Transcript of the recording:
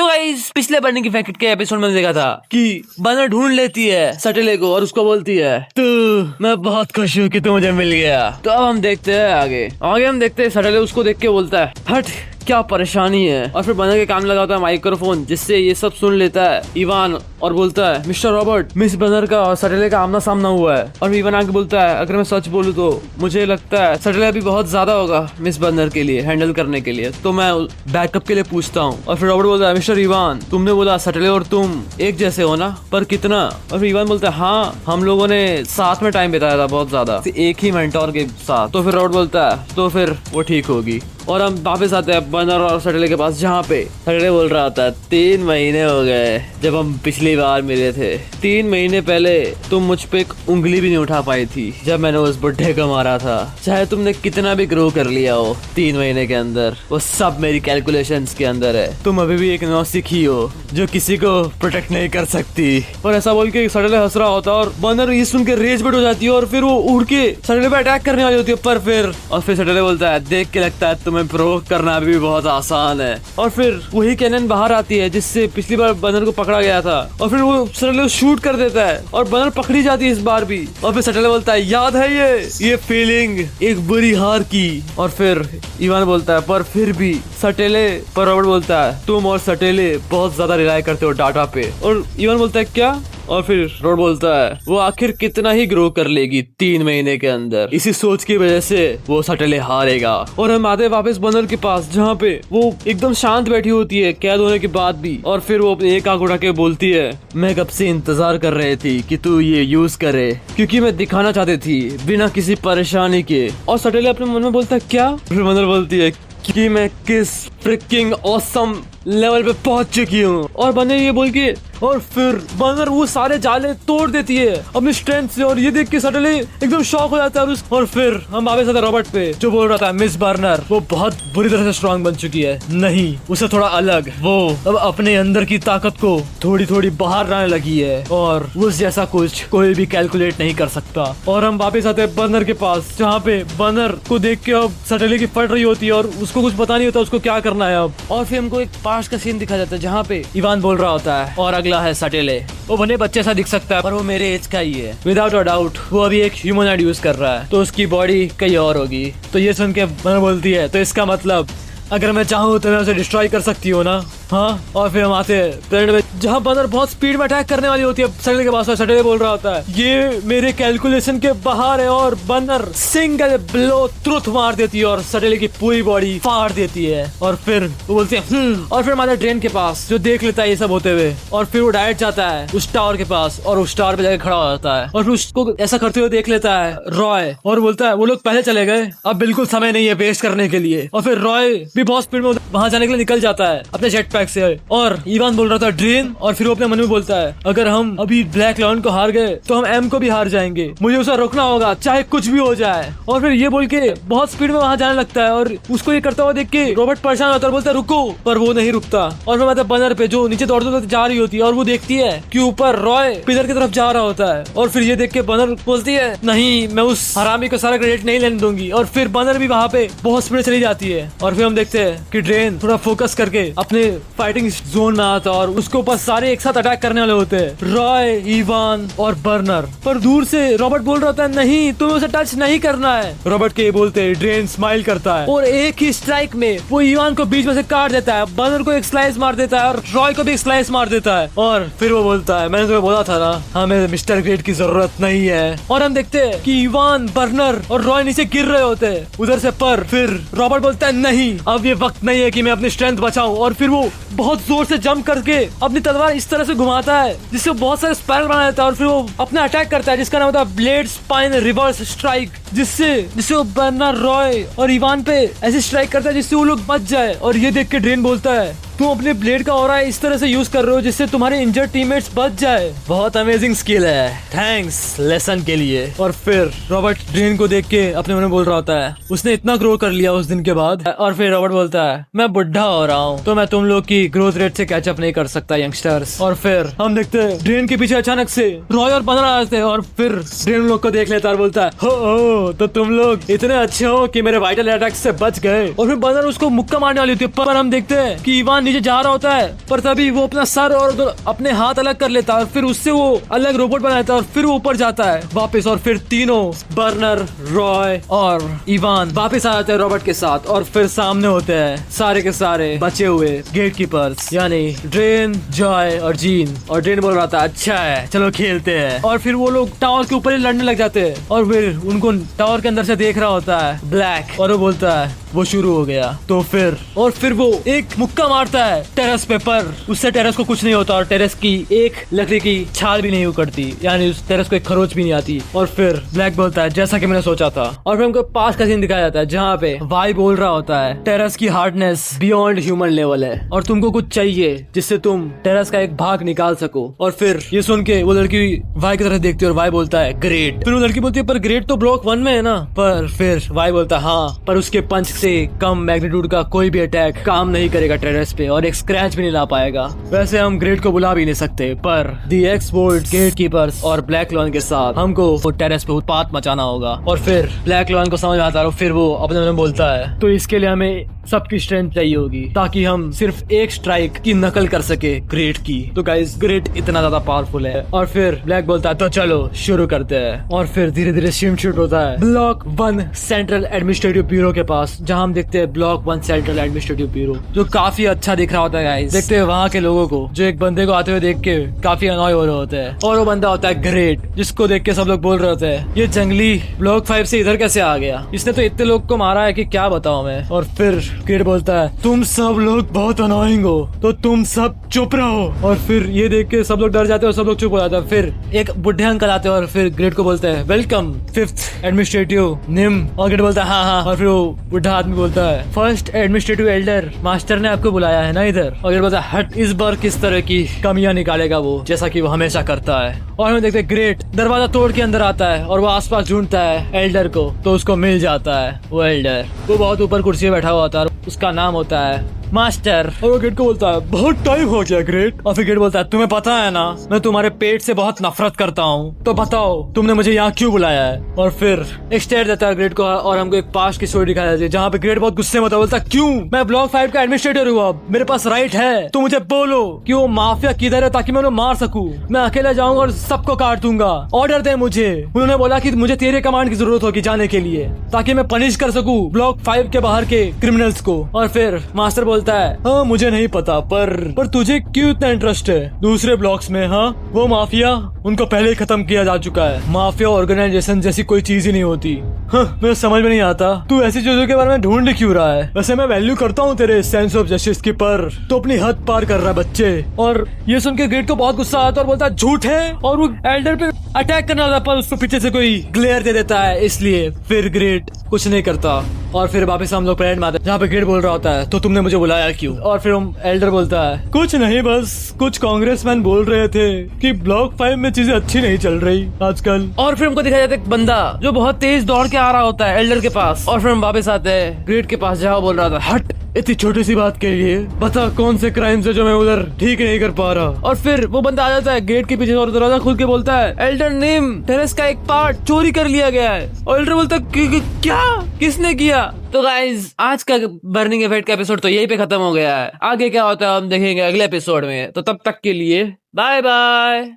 तो गाइस पिछले burning effect के एपिसोड में देखा था कि बर्नर ढूंढ लेती है सटेले को और उसको बोलती है तो मैं बहुत खुश हूँ कि तू मुझे मिल गया। तो अब हम देखते हैं आगे हम देखते हैं सटेले उसको देख के बोलता है हट क्या परेशानी है। और फिर बर्नर के काम लगा होता है माइक्रोफोन जिससे ये सब सुन लेता है इवान और बोलता है मिस्टर रॉबर्ट मिस बर्नर का और सटेले का आमना सामना हुआ है। और इवान आके बोलता है अगर मैं सच बोलूँ तो मुझे लगता है सटेले अभी बहुत ज्यादा होगा मिस बर्नर के लिए हैंडल करने के लिए, तो मैं बैकअप के लिए पूछता हूँ। और फिर रॉबर्ट बोलता है मिस्टर इवान तुमने बोला सटेले और तुम एक जैसे हो ना, पर कितना? और फिर इवान बोलता है हाँ हम लोगों ने साथ में टाइम बिताया था बहुत ज्यादा एक ही मेंटोर के साथ। तो फिर रॉबर्ट बोलता है तो फिर वो ठीक होगी। और हम वापस आते हैं बर्नर और सटेले के पास जहाँ पे सटेले बोल रहा था 3 महीने हो गए जब हम पिछली बार मिले थे। 3 महीने पहले तुम मुझ पे एक उंगली भी नहीं उठा पाई थी जब मैंने उस बुढ़े को मारा था। चाहे तुमने कितना भी ग्रो कर लिया हो 3 महीने के अंदर, वो सब मेरी कैलकुलेशंस के अंदर है। तुम अभी भी एक नौसिखी हो जो किसी को प्रोटेक्ट नहीं कर सकती। और ऐसा बोल के सटेले हंस रहा होता और बर्नर ये सुन के रेज बट हो जाती है और फिर वो उड़ के सटेले पे अटैक करने वाली होती है। पर फिर सटेले बोलता है देख के लगता है तुम्हें प्रोवोक करना भी बहुत आसान है। और फिर वही कैनन बाहर आती है जिससे पिछली बार बर्नर को पकड़ा गया था और फिर वो सटेले शूट कर देता है और बर्नर पकड़ी जाती है इस बार भी। और फिर सटेले बोलता है याद है ये फीलिंग एक बुरी हार की। और फिर इवान बोलता है पर फिर भी सटेले। पर रॉबर्ट बोलता है तुम और सटेले बहुत ज्यादा रिलाय करते हो डाटा पे। और इवान बोलता है क्या? और फिर रॉबर्ट बोलता है वो आखिर कितना ही ग्रो कर लेगी 3 महीने के अंदर, इसी सोच की वजह से वो सटेले हारेगा। और हम आते वापस बर्नर के पास जहाँ पे वो एकदम शांत बैठी होती है कैद होने के बाद भी। और फिर वो अपने एक आंख उठा के बोलती है मैं कब से इंतजार कर रही थी कि तू ये यूज करे क्योंकि मैं दिखाना चाहती थी बिना किसी परेशानी के। और सटेले अपने मन में बोलता है क्या? फिर बर्नर बोलती है कि मैं किस फ्रिकिंग ऑसम लेवल पे पहुंच चुकी हूँ। और बर्नर ये बोल के और फिर बर्नर वो सारे जाले तोड़ देती है अपनी स्ट्रेंथ से। और ये देख के सटेले एकदम शॉक हो जाता है। और फिर हम वापस आते रॉबर्ट पे जो बोल रहा था मिस बर्नर वो बहुत बुरी तरह से स्ट्रांग बन चुकी है। नहीं उसे थोड़ा अलग, वो अब अपने अंदर की ताकत को थोड़ी थोड़ी बाहर लाने लगी है और उस जैसा कुछ कोई भी कैलकुलेट नहीं कर सकता। और हम वापस आते हैं बर्नर के पास जहाँ पे बर्नर को देख के अब सटेले की फट रही होती है और उसको कुछ पता नहीं होता उसको क्या करना है अब। और फिर हमको एक पास्ट का सीन दिखा जाता है जहाँ पे इवान बोल रहा होता है और अगला है सटेले। वो बने बच्चे सा दिख सकता है पर वो मेरे एज का ही है विदाउट अ डाउट। वो अभी एक ह्यूमनॉइड यूज कर रहा है तो उसकी बॉडी कहीं और होगी। तो ये सुन के बर्नर बोलती है तो इसका मतलब अगर मैं चाहूँ तो मैं उसे डिस्ट्रॉय कर सकती हूँ ना? हाँ। और फिर हम आते हैं प्लेनेट में जहाँ बर्नर बहुत स्पीड में अटैक करने वाली होती है सटेले के पास। सटेले बोल रहा होता है ये मेरे कैलकुलेशन के बाहर है और बर्नर सिंगल ब्लो तुरंत मार देती है और सटेले की पूरी बॉडी फाड़ देती है। और फिर वो बोलते हैं और फिर हमारे ड्रेन के पास जो देख लेता है ये सब होते हुए। और फिर वो डायरेक्ट जाता है उस टावर के पास और उस टावर पे जाकर खड़ा हो जाता है और फिर उसको ऐसा करते हुए देख लेता है रॉय और बोलता है वो लोग पहले चले गए, अब बिल्कुल समय नहीं है वेस्ट करने के लिए। और फिर रॉय भी बहुत स्पीड में वहां जाने के लिए निकल जाता है अपने जेट पैक से। और इवान बोल रहा था ड्रेन। और फिर वो अपने मन में बोलता है अगर हम अभी ब्लैक लॉयन को हार गए तो हम एम को भी हार जाएंगे, मुझे उसे रोकना होगा चाहे कुछ भी हो जाए। और फिर ये बोल के बहुत स्पीड में वहां जाने लगता है और उसको ये करता हुआ देख के रॉबर्ट परेशान होता है और बोलता है रुको, पर वो नहीं रुकता। और फिर मतलब बर्नर पे जो नीचे दौड़ते जा रही होती है और वो देखती है कि ऊपर रॉय पिलर की तरफ जा रहा होता है। और फिर ये देख के बर्नर बोलती है नहीं मैं उस हरामी को सारा क्रेडिट नहीं लेने दूंगी। और फिर बर्नर भी वहां पे बहुत स्पीड चली जाती है। और फिर हम देखते हैं कि ड्रेन थोड़ा फोकस करके अपने फाइटिंग जोन में आता और उसके ऊपर सारे एक साथ अटैक करने वाले होते हैं रॉय इवान और बर्नर। पर दूर से रॉबर्ट बोल रहा था नहीं तुम्हें उसे टच नहीं करना है। रॉबर्ट के बोलते ड्रेन स्माइल करता है और एक ही स्ट्राइक में वो इवान को बीच में से काट देता है, बर्नर को एक स्लाइस मार देता है और रॉय को भी एक स्लाइस मार देता है। और फिर वो बोलता है मैंने तुम्हें बोला था ना हमें मिस्टर ग्रेट की जरूरत नहीं है। और हम देखते हैं कि इवान बर्नर और रॉय नीचे गिर रहे होते हैं उधर से। पर फिर रॉबर्ट बोलता है नहीं अब ये वक्त नहीं है कि मैं अपनी स्ट्रेंथ बचाऊं। और फिर वो बहुत जोर से जंप करके अपनी तलवार इस तरह से घुमाता है जिससे बहुत सारे स्पाइरल बना देता है। और फिर वो अपना अटैक करता है जिसका नाम होता है ब्लेड स्पाइन रिवर्स स्ट्राइक, जिससे वो बर्नर रॉय और इवान पे ऐसे स्ट्राइक करता है जिससे वो लोग बच जाए। और ये देख के ड्रेन बोलता है तुम अपने ब्लेड का ऑरा इस तरह से यूज कर रहे हो जिससे तुम्हारे इंजर्ड टीममेट्स बच जाए, बहुत अमेजिंग स्किल है, थैंक्स लेसन के लिए। और फिर रॉबर्ट ड्रेन को देख के अपने मन में बोल रहा होता है उसने इतना ग्रो कर लिया उस दिन के बाद। और फिर रॉबर्ट बोलता है मैं बुढ़ा हो रहा हूँ तो मैं तुम लोग की ग्रोथ रेट से कैचअप नहीं कर सकता यंगस्टर्स। और फिर हम देखते हैं ड्रेन के पीछे अचानक से रॉय और बर्नर आ जाते हैं और फिर ड्रेन लोग को देख लेता है और बोलता है हो तो तुम लोग इतने अच्छे हो कि मेरे वाइटल अटैक से बच गए। और फिर बर्नर उसको मुक्का मारने वाली होती है पर हम देखते हैं कि इवान नीचे जा रहा होता है, पर तभी वो अपना सर और अपने हाथ अलग कर लेता है और फिर उससे वो अलग रोबोट बनाता है और फिर वो ऊपर जाता है वापस। और फिर तीनों बर्नर, रॉय और इवान वापस आ जाते हैं रॉबर्ट के साथ। और फिर सामने होते हैं सारे के सारे बचे हुए गेट कीपर्स, यानी ड्रेन, जॉय और जीन। और ड्रेन बोल रहा था अच्छा है चलो खेलते हैं। और फिर वो लोग टावर के ऊपर ही लड़ने लग जाते हैं और फिर उनको टावर के अंदर से देख रहा होता है ब्लैक, और वो बोलता है वो शुरू हो गया। तो फिर वो एक मुक्का मारता है टेरेस पे, पर उससे टेरेस को कुछ नहीं होता और टेरेस की एक लकड़ी की छाल भी नहीं उकड़ती, यानी उस टेरेस को एक खरोच भी नहीं आती। और फिर ब्लैक बोलता है जैसा कि मैंने सोचा था। और फिर हमको पास का सीन दिखाया जाता है जहाँ पे वाई बोल रहा होता है टेरेस की हार्डनेस बियॉन्ड ह्यूमन लेवल है और तुमको कुछ चाहिए जिससे तुम टेरेस का एक भाग निकाल सको। और फिर ये सुन के वो लड़की वाई की तरफ देखती है और वाई बोलता है ग्रेट। फिर वो लड़की बोलती है पर ग्रेट तो ब्लॉक 1 में है ना। पर फिर वाई बोलता है हाँ, पर उसके पंच से कम मैग्नीट्यूड का कोई भी अटैक काम नहीं करेगा टेरेस पे और एक स्क्रैच भी नहीं ला पाएगा। वैसे हम ग्रेट को बुला भी नहीं सकते, पर दी एक्सपोर्ट गेट कीपर्स और ब्लैक लॉन के साथ हमको वो टेरेस पे उत्पात मचाना होगा। और फिर ब्लैक लॉन को समझ में आता है और फिर वो अपने मन में बोलता है तो इसके लिए हमें सबकी स्ट्रेंथ चाहिए होगी ताकि हम सिर्फ एक स्ट्राइक की नकल कर सके ग्रेट की। तो गाइस ग्रेट इतना ज्यादा पावरफुल है। और फिर ब्लैक बोलता है तो चलो शुरू करते हैं। और फिर धीरे धीरे शूट होता है ब्लॉक 1 सेंट्रल एडमिनिस्ट्रेटिव ब्यूरो के पास, जहां हम देखते हैं ब्लॉक 1 सेंट्रल एडमिनिस्ट्रेटिव ब्यूरो जो काफी अच्छा दिख रहा होता है गाइस। देखते हैं वहाँ के लोगों को जो एक बंदे को आते हुए देख के काफी अनॉय हो रहे होते हैं। और वो बंदा होता है ग्रेट, जिसको देख के सब लोग बोल रहे होते हैं ये जंगली ब्लॉक 5 से इधर कैसे आ गया, इसने तो इतने लोग को मारा है कि क्या बताऊं मैं। और फिर ग्रेट बोलता है तुम सब लोग बहुत अनोइंग हो तो तुम सब चुप रहो। और फिर ये देख के सब लोग डर जाते हैं और सब लोग चुप हो जाते हैं। फिर एक बुढ़े अंकल आते हैं और फिर ग्रेट को बोलते हैं वेलकम 5th एडमिनिस्ट्रेटिव निम। और ग्रेट बोलता है हाँ। और फिर वो बुढ़ा आदमी बोलता है फर्स्ट एडमिनिस्ट्रेटिव एल्डर मास्टर ने आपको बुलाया है ना इधर। और ग्रेट बोलता है हट, इस बार किस तरह की कमियां निकालेगा वो, जैसा कि वो हमेशा करता है। और हम देखते हैं ग्रेट दरवाजा तोड़ के अंदर आता है और वो आसपास ढूंढता है एल्डर को, तो उसको मिल जाता है वो एल्डर। वो बहुत ऊपर कुर्सी पे बैठा हुआ था और उसका नाम होता है मास्टर। और वो ग्रेट को बोलता है बहुत टाइम हो गया ग्रेट। और फिर ग्रेट बोलता है तुम्हें पता है ना मैं तुम्हारे पेट से बहुत नफरत करता हूँ, तो बताओ तुमने मुझे यहाँ क्यों बुलाया है। और फिर एक स्टेयर देता है ग्रेट को और हमको एक पास्ट की स्टोरी दिखाई जाती है जहाँ पे ग्रेट बहुत गुस्से में होता है, बोलता क्यों, मैं ब्लॉक 5 का एडमिनिस्ट्रेटर हूँ, अब मेरे पास राइट है, तो मुझे बोलो कि वो माफिया किधर है ताकि मैं उन्हें मार सकूं। मैं अकेला जाऊंगा और सबको काट दूंगा, ऑर्डर दे मुझे। उन्होंने बोला कि मुझे तेरे कमांड की जरूरत होगी जाने के लिए ताकि मैं पनिश कर सकूं ब्लॉक 5 के बाहर के क्रिमिनल्स को। और फिर मास्टर बोलता है हाँ मुझे नहीं पता, पर तुझे क्यों इतना इंटरेस्ट है दूसरे ब्लॉक्स में। हाँ वो माफिया उनको पहले ही खत्म किया जा चुका है, माफिया ऑर्गेनाइजेशन जैसी कोई चीज ही नहीं होती। हाँ मुझे समझ में नहीं आता तू ऐसी चीजों के बारे में ढूंढ क्यों रहा है। वैसे मैं वैल्यू करता हूँ तेरे सेंस ऑफ जस्टिस की, पर तो अपनी हद पार कर रहा है बच्चे। और ये सुन के ग्रेट को बहुत गुस्सा आता है और बोलता है झूठ है, और वो एल्डर पे अटैक करने वाला पर उसको पीछे से कोई ग्लेयर दे देता है, इसलिए फिर ग्रेट कुछ नहीं करता। और फिर वापस हम लोग प्लेनेट में आते हैं जहाँ पे ग्रेट बोल रहा होता है तो तुमने मुझे बुलाया क्यों। और फिर हम एल्डर बोलता है कुछ नहीं, बस कुछ कांग्रेसमैन बोल रहे थे कि ब्लॉक 5 में चीजें अच्छी नहीं चल रही आजकल। और फिर हमको दिखाया जाता है एक बंदा जो बहुत तेज दौड़ के आ रहा होता है एल्डर के पास। और फिर हम वापस आते हैं ग्रेट के पास जहाँ बोल रहा था हट, इतनी छोटी सी बात के लिए बता कौन से क्राइम्स है जो मैं उधर ठीक नहीं कर पा रहा। और फिर वो बंदा आ जाता है गेट के पीछे और दरवाजा खोल के बोलता है एल्डर नेम टेरेस का एक पार्ट चोरी कर लिया गया है। और एल्डर बोलता है क्या, किसने किया। तो गाइज आज का बर्निंग इफेक्ट का एपिसोड तो यही पे खत्म हो गया है। आगे क्या होता है हम देखेंगे अगले एपिसोड में, तो तब तक के लिए बाय बाय।